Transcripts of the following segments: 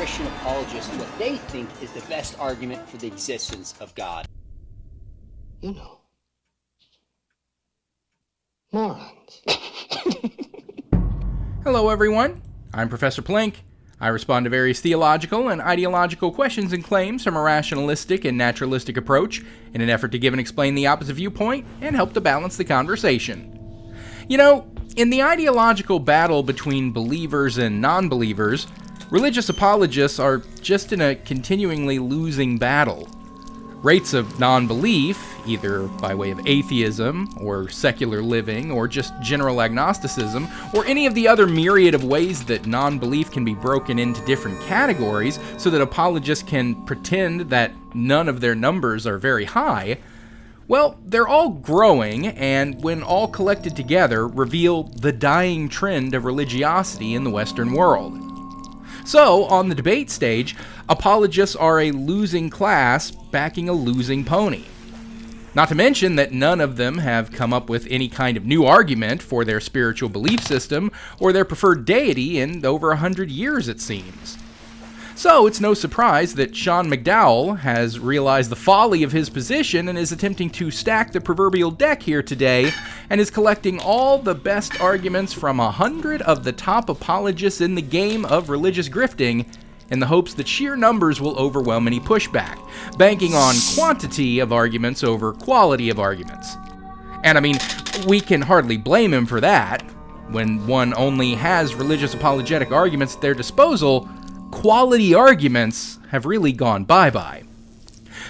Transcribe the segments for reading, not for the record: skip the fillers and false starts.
Christian apologists what they think is the best argument for the existence of God. You know, morons. Hello everyone, I'm Professor Plink. I respond to various theological and ideological questions and claims from a rationalistic and naturalistic approach in an effort to give and explain the opposite viewpoint and help to balance the conversation. You know, in the ideological battle between believers and non-believers, religious apologists are just in a continuingly losing battle. Rates of non-belief, either by way of atheism, or secular living, or just general agnosticism, or any of the other myriad of ways that non-belief can be broken into different categories so that apologists can pretend that none of their numbers are very high, well, they're all growing, and when all collected together, reveal the dying trend of religiosity in the Western world. So, on the debate stage, apologists are a losing class backing a losing pony. Not to mention that none of them have come up with any kind of new argument for their spiritual belief system or their preferred deity in over 100 years, it seems. So, it's no surprise that Sean McDowell has realized the folly of his position and is attempting to stack the proverbial deck here today and is collecting all the best arguments from 100 of the top apologists in the game of religious grifting in the hopes that sheer numbers will overwhelm any pushback, banking on quantity of arguments over quality of arguments. And I mean, we can hardly blame him for that. When one only has religious apologetic arguments at their disposal, quality arguments have really gone bye-bye.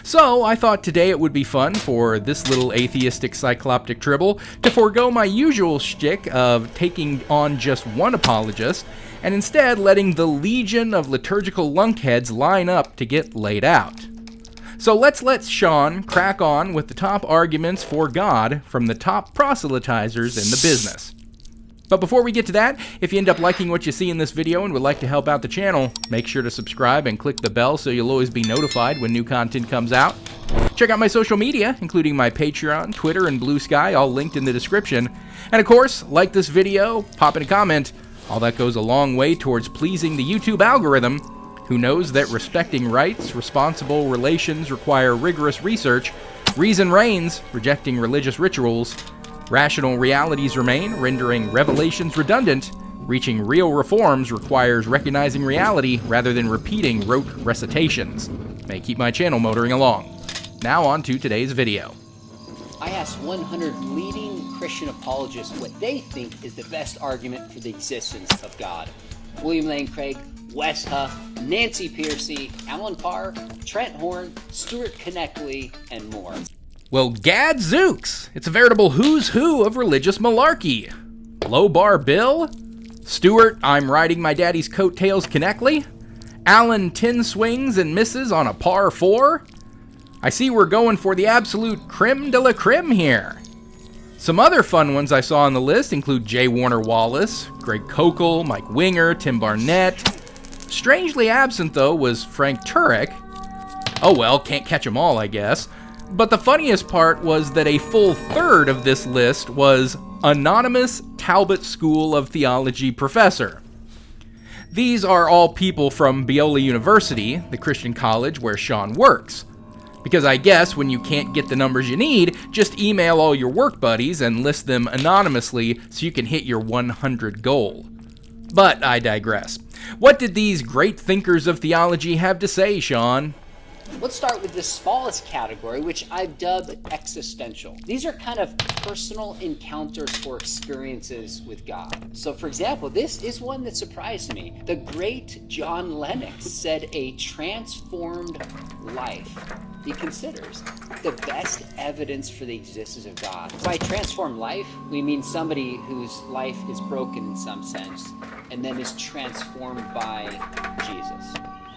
So, I thought today it would be fun for this little atheistic cycloptic tribble to forego my usual shtick of taking on just one apologist, and instead letting the legion of liturgical lunkheads line up to get laid out. So let's let Sean crack on with the top arguments for God from the top proselytizers in the business. But before we get to that, if you end up liking what you see in this video and would like to help out the channel, make sure to subscribe and click the bell so you'll always be notified when new content comes out. Check out my social media, including my Patreon, Twitter, and Blue Sky, all linked in the description. And of course, like this video, pop in a comment. All that goes a long way towards pleasing the YouTube algorithm, who knows that respecting rights, responsible relations require rigorous research, reason reigns, rejecting religious rituals, rational realities remain, rendering revelations redundant. Reaching real reforms requires recognizing reality rather than repeating rote recitations. May keep my channel motoring along. Now on to today's video. I asked 100 leading Christian apologists what they think is the best argument for the existence of God. William Lane Craig, Wes Huff, Nancy Pearcey, Alan Parr, Trent Horn, Stuart Connectley, and more. Well, gadzooks! It's a veritable who's who of religious malarkey. Low Bar Bill? Stuart, I'm riding my daddy's coattails Connectley? Alan 10 swings and misses on a par 4? I see we're going for the absolute creme de la creme here. Some other fun ones I saw on the list include J. Warner Wallace, Greg Kokel, Mike Winger, Tim Barnett. Strangely absent, though, was Frank Turek. Oh well, can't catch 'em all, I guess. But the funniest part was that a full third of this list was anonymous Talbot School of Theology professor. These are all people from Biola University, the Christian college where Sean works. Because I guess when you can't get the numbers you need, just email all your work buddies and list them anonymously so you can hit your 100 goal. But I digress. What did these great thinkers of theology have to say, Sean? Let's start with the smallest category, which I've dubbed existential. These are kind of personal encounters or experiences with God. So for example, this is one that surprised me. The great John Lennox said a transformed life he considers the best evidence for the existence of God. By transformed life, we mean somebody whose life is broken in some sense and then is transformed by Jesus.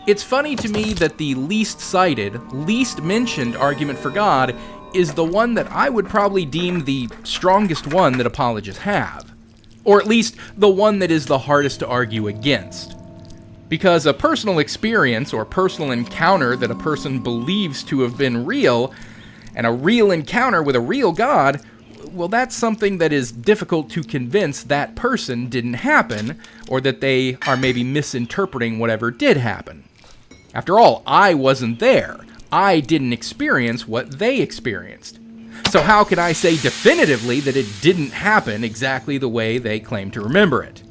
It's funny to me that the least cited, least mentioned argument for God is the one that I would probably deem the strongest one that apologists have. Or at least the one that is the hardest to argue against. Because a personal experience or personal encounter that a person believes to have been real, and a real encounter with a real God, well, that's something that is difficult to convince that person didn't happen, or that they are maybe misinterpreting whatever did happen. After all, I wasn't there. I didn't experience what they experienced. So how can I say definitively that it didn't happen exactly the way they claim to remember it?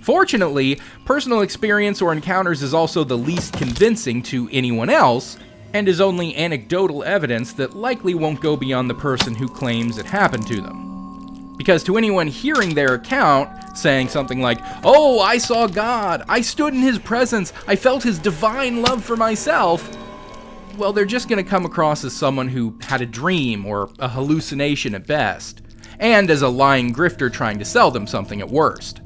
Fortunately, personal experience or encounters is also the least convincing to anyone else, and is only anecdotal evidence that likely won't go beyond the person who claims it happened to them. Because to anyone hearing their account, saying something like, "Oh, I saw God, I stood in His presence, I felt His divine love for myself," well, they're just going to come across as someone who had a dream or a hallucination at best, and as a lying grifter trying to sell them something at worst.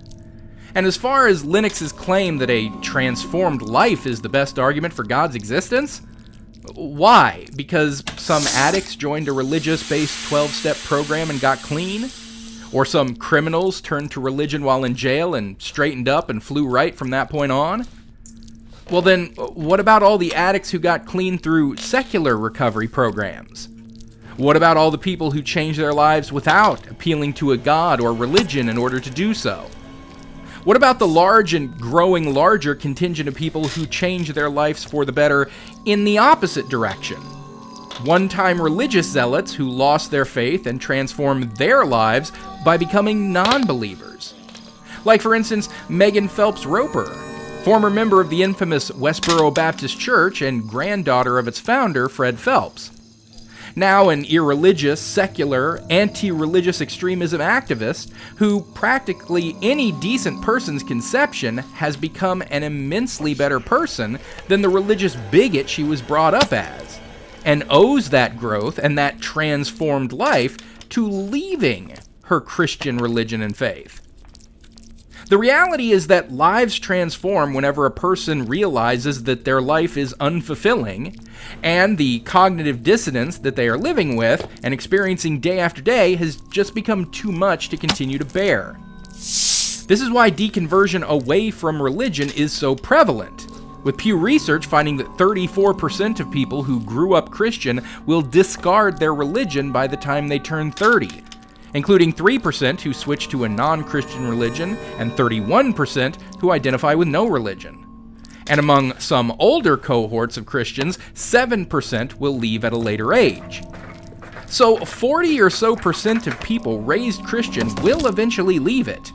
And as far as Lennox's claim that a transformed life is the best argument for God's existence, why? Because some addicts joined a religious-based 12-step program and got clean? Or some criminals turned to religion while in jail and straightened up and flew right from that point on? Well then, what about all the addicts who got clean through secular recovery programs? What about all the people who changed their lives without appealing to a god or religion in order to do so? What about the large and growing larger contingent of people who change their lives for the better in the opposite direction? One-time religious zealots who lost their faith and transformed their lives by becoming non-believers. Like, for instance, Megan Phelps Roper, former member of the infamous Westboro Baptist Church and granddaughter of its founder, Fred Phelps. Now an irreligious, secular, anti-religious extremism activist who, practically any decent person's conception, has become an immensely better person than the religious bigot she was brought up as, and owes that growth and that transformed life to leaving her Christian religion and faith. The reality is that lives transform whenever a person realizes that their life is unfulfilling, and the cognitive dissonance that they are living with and experiencing day after day has just become too much to continue to bear. This is why deconversion away from religion is so prevalent, with Pew Research finding that 34% of people who grew up Christian will discard their religion by the time they turn 30. Including 3% who switch to a non-Christian religion and 31% who identify with no religion. And among some older cohorts of Christians, 7% will leave at a later age. So 40 or so percent of people raised Christian will eventually leave it.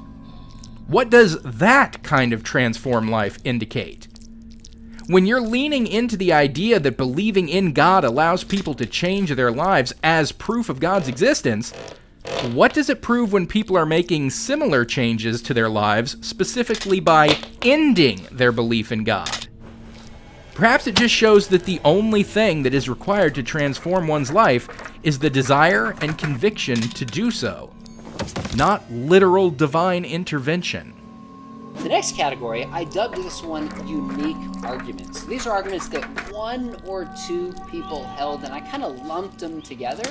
What does that kind of transformed life indicate? When you're leaning into the idea that believing in God allows people to change their lives as proof of God's existence, what does it prove when people are making similar changes to their lives, specifically by ending their belief in God? Perhaps it just shows that the only thing that is required to transform one's life is the desire and conviction to do so, not literal divine intervention. The next category, I dubbed this one unique arguments. These are arguments that one or two people held, and I kind of lumped them together.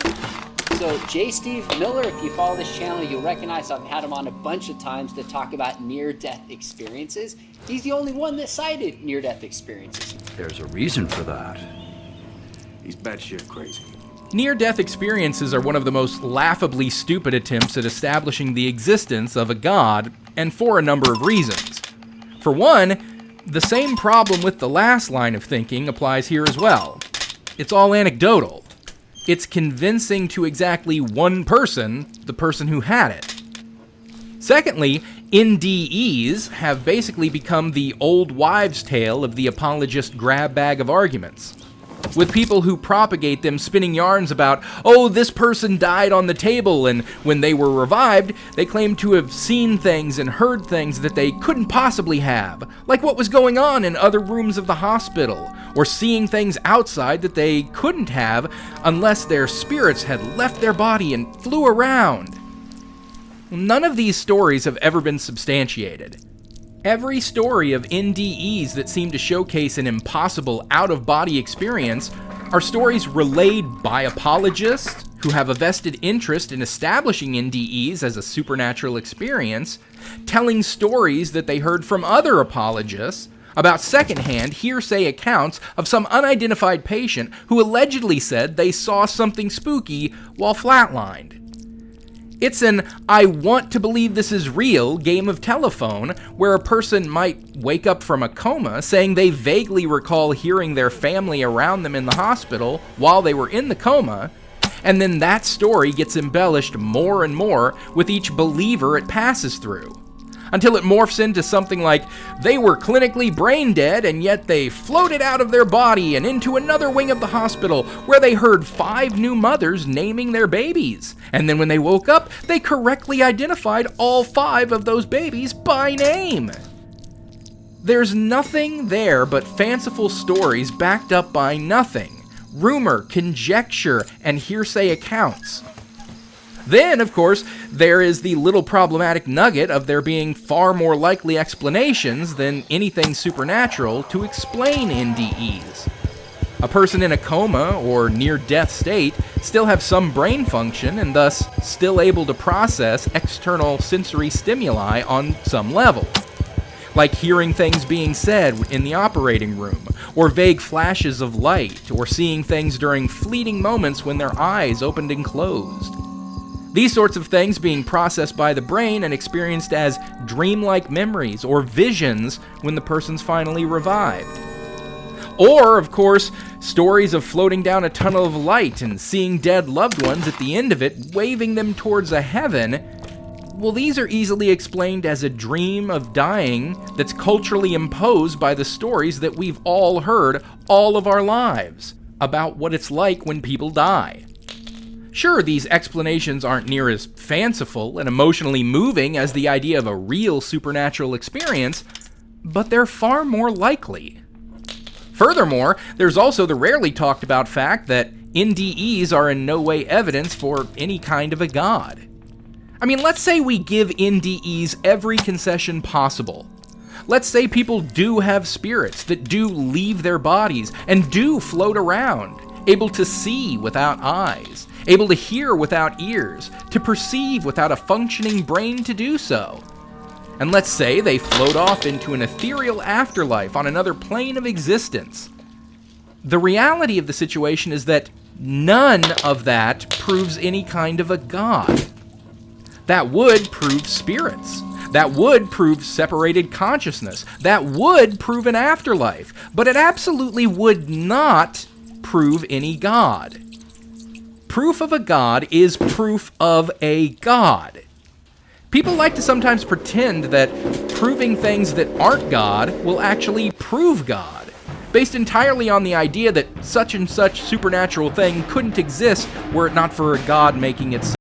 So J. Steve Miller, if you follow this channel, you'll recognize I've had him on a bunch of times to talk about near-death experiences. He's the only one that cited near-death experiences. There's a reason for that. He's batshit crazy. Near-death experiences are one of the most laughably stupid attempts at establishing the existence of a god, and for a number of reasons. For one, the same problem with the last line of thinking applies here as well. It's all anecdotal. It's convincing to exactly one person, the person who had it. Secondly, NDEs have basically become the old wives' tale of the apologist grab bag of arguments, with people who propagate them spinning yarns about, oh, this person died on the table, and when they were revived, they claimed to have seen things and heard things that they couldn't possibly have, like what was going on in other rooms of the hospital, or seeing things outside that they couldn't have unless their spirits had left their body and flew around. None of these stories have ever been substantiated. Every story of NDEs that seem to showcase an impossible out-of-body experience are stories relayed by apologists who have a vested interest in establishing NDEs as a supernatural experience, telling stories that they heard from other apologists about secondhand hearsay accounts of some unidentified patient who allegedly said they saw something spooky while flatlined. It's an I want to believe this is real game of telephone where a person might wake up from a coma saying they vaguely recall hearing their family around them in the hospital while they were in the coma, and then that story gets embellished more and more with each believer it passes through, until it morphs into something like they were clinically brain dead and yet they floated out of their body and into another wing of the hospital where they heard 5 new mothers naming their babies. And then when they woke up, they correctly identified all 5 of those babies by name. There's nothing there but fanciful stories backed up by nothing, rumor, conjecture, and hearsay accounts. Then, of course, there is the little problematic nugget of there being far more likely explanations than anything supernatural to explain NDEs. A person in a coma or near-death state still have some brain function and thus still able to process external sensory stimuli on some level, like hearing things being said in the operating room, or vague flashes of light, or seeing things during fleeting moments when their eyes opened and closed. These sorts of things being processed by the brain and experienced as dreamlike memories or visions when the person's finally revived. Or, of course, stories of floating down a tunnel of light and seeing dead loved ones at the end of it, waving them towards a heaven. Well, these are easily explained as a dream of dying that's culturally imposed by the stories that we've all heard all of our lives about what it's like when people die. Sure, these explanations aren't near as fanciful and emotionally moving as the idea of a real supernatural experience, but they're far more likely. Furthermore, there's also the rarely talked about fact that NDEs are in no way evidence for any kind of a god. I mean, let's say we give NDEs every concession possible. Let's say people do have spirits that do leave their bodies and do float around, able to see without eyes, able to hear without ears, to perceive without a functioning brain to do so. And let's say they float off into an ethereal afterlife on another plane of existence. The reality of the situation is that none of that proves any kind of a god. That would prove spirits. That would prove separated consciousness. That would prove an afterlife. But it absolutely would not prove any god. Proof of a god is proof of a god. People like to sometimes pretend that proving things that aren't God will actually prove God, based entirely on the idea that such and such supernatural thing couldn't exist were it not for a god making it so.